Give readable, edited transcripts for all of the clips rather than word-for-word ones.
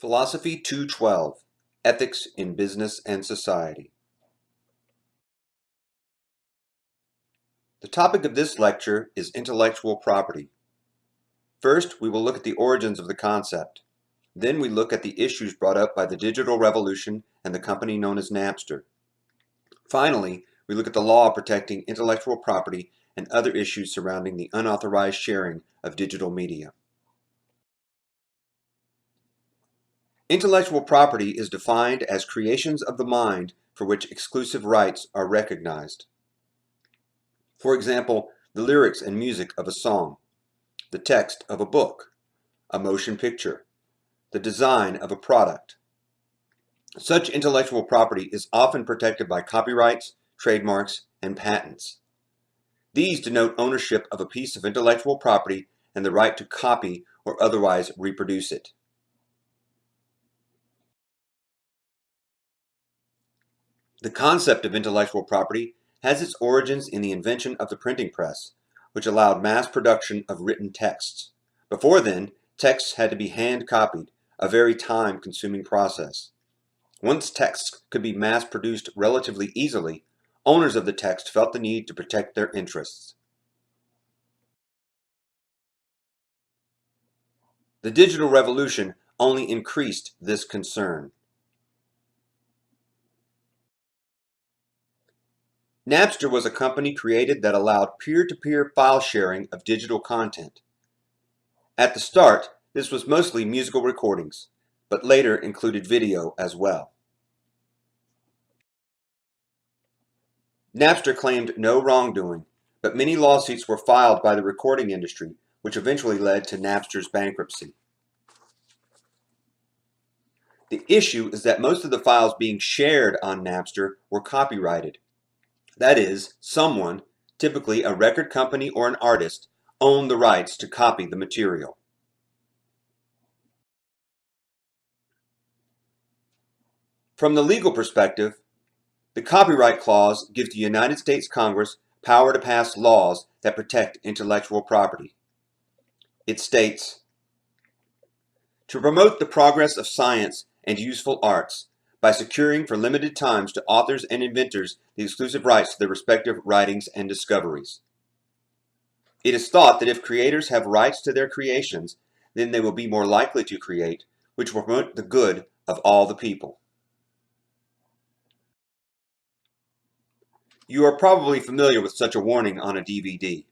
Philosophy 212, Ethics in Business and Society. The topic of this lecture is intellectual property. First, we will look at the origins of the concept. Then we look at the issues brought up by the digital revolution and the company known as Napster. Finally, we look at the law protecting intellectual property and other issues surrounding the unauthorized sharing of digital media. Intellectual property is defined as creations of the mind for which exclusive rights are recognized. For example, the lyrics and music of a song, the text of a book, a motion picture, the design of a product. Such intellectual property is often protected by copyrights, trademarks, and patents. These denote ownership of a piece of intellectual property and the right to copy or otherwise reproduce it. The concept of intellectual property has its origins in the invention of the printing press, which allowed mass production of written texts. Before then, texts had to be hand-copied, a very time-consuming process. Once texts could be mass-produced relatively easily, owners of the text felt the need to protect their interests. The digital revolution only increased this concern. Napster was a company created that allowed peer-to-peer file sharing of digital content. At the start, this was mostly musical recordings, but later included video as well. Napster claimed no wrongdoing, but many lawsuits were filed by the recording industry, which eventually led to Napster's bankruptcy. The issue is that most of the files being shared on Napster were copyrighted. That is, someone, typically a record company or an artist, owned the rights to copy the material. From the legal perspective, the Copyright Clause gives the United States Congress power to pass laws that protect intellectual property. It states, "To promote the progress of science and useful arts, by securing for limited times to authors and inventors the exclusive rights to their respective writings and discoveries. It is thought that if creators have rights to their creations, then they will be more likely to create, which will promote the good of all the people." You are probably familiar with such a warning on a DVD.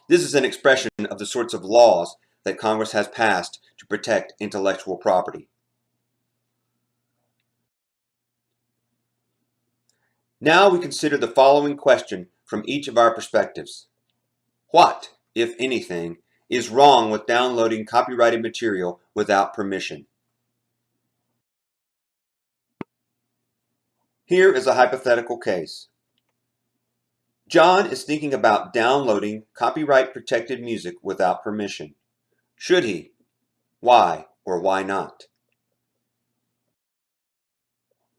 This is an expression of the sorts of laws that Congress has passed to protect intellectual property. Now we consider the following question from each of our perspectives. What, if anything, is wrong with downloading copyrighted material without permission? Here is a hypothetical case. John is thinking about downloading copyright-protected music without permission. Should he? Why or why not?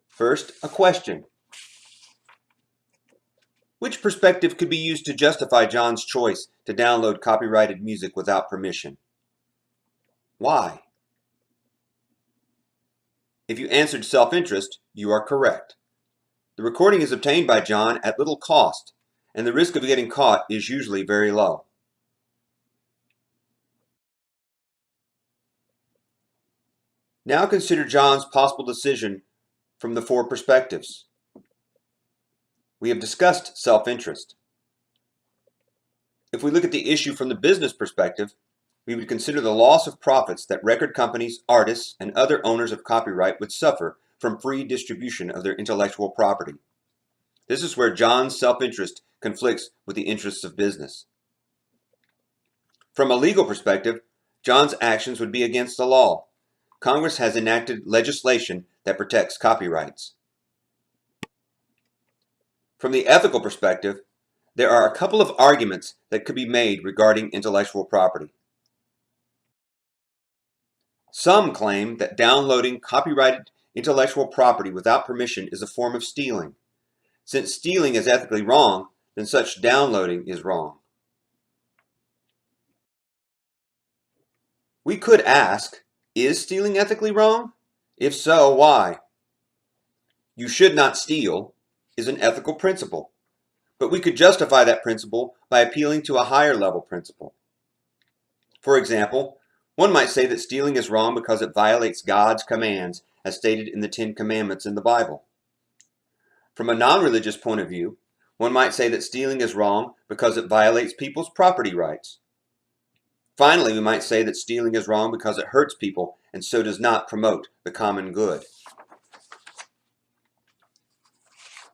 First, a question. Which perspective could be used to justify John's choice to download copyrighted music without permission? Why? If you answered self-interest, you are correct. The recording is obtained by John at little cost, and the risk of getting caught is usually very low. Now consider John's possible decision from the four perspectives. We have discussed self-interest. If we look at the issue from the business perspective, we would consider the loss of profits that record companies, artists, and other owners of copyright would suffer from free distribution of their intellectual property. This is where John's self-interest conflicts with the interests of business. From a legal perspective, John's actions would be against the law. Congress has enacted legislation that protects copyrights. From the ethical perspective, there are a couple of arguments that could be made regarding intellectual property. Some claim that downloading copyrighted intellectual property without permission is a form of stealing. Since stealing is ethically wrong, then such downloading is wrong. We could ask, Is stealing ethically wrong? If so, why? You should not steal is an ethical principle, but we could justify that principle by appealing to a higher level principle. For example, one might say that stealing is wrong because it violates God's commands as stated in the Ten Commandments in the Bible. From a non-religious point of view, one might say that stealing is wrong because it violates people's property rights. Finally, we might say that stealing is wrong because it hurts people and so does not promote the common good.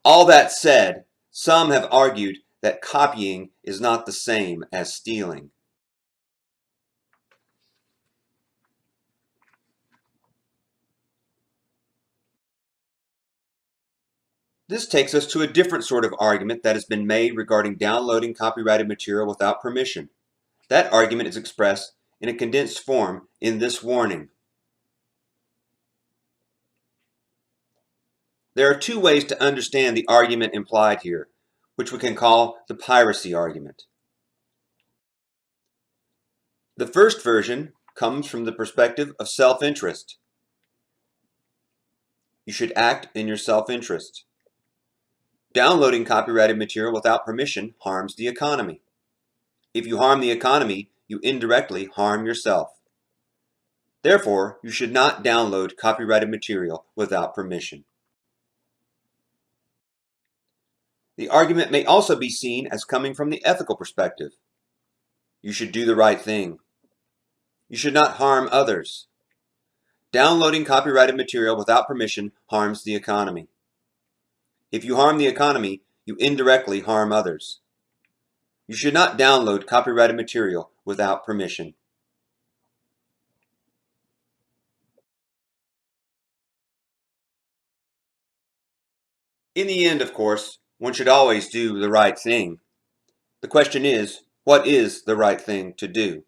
All that said, some have argued that copying is not the same as stealing. This takes us to a different sort of argument that has been made regarding downloading copyrighted material without permission. That argument is expressed in a condensed form in this warning. There are two ways to understand the argument implied here, which we can call the piracy argument. The first version comes from the perspective of self-interest. You should act in your self-interest. Downloading copyrighted material without permission harms the economy. If you harm the economy, you indirectly harm yourself. Therefore, you should not download copyrighted material without permission. The argument may also be seen as coming from the ethical perspective. You should do the right thing. You should not harm others. Downloading copyrighted material without permission harms the economy. If you harm the economy, you indirectly harm others. You should not download copyrighted material without permission. In the end, of course, one should always do the right thing. The question is, what is the right thing to do?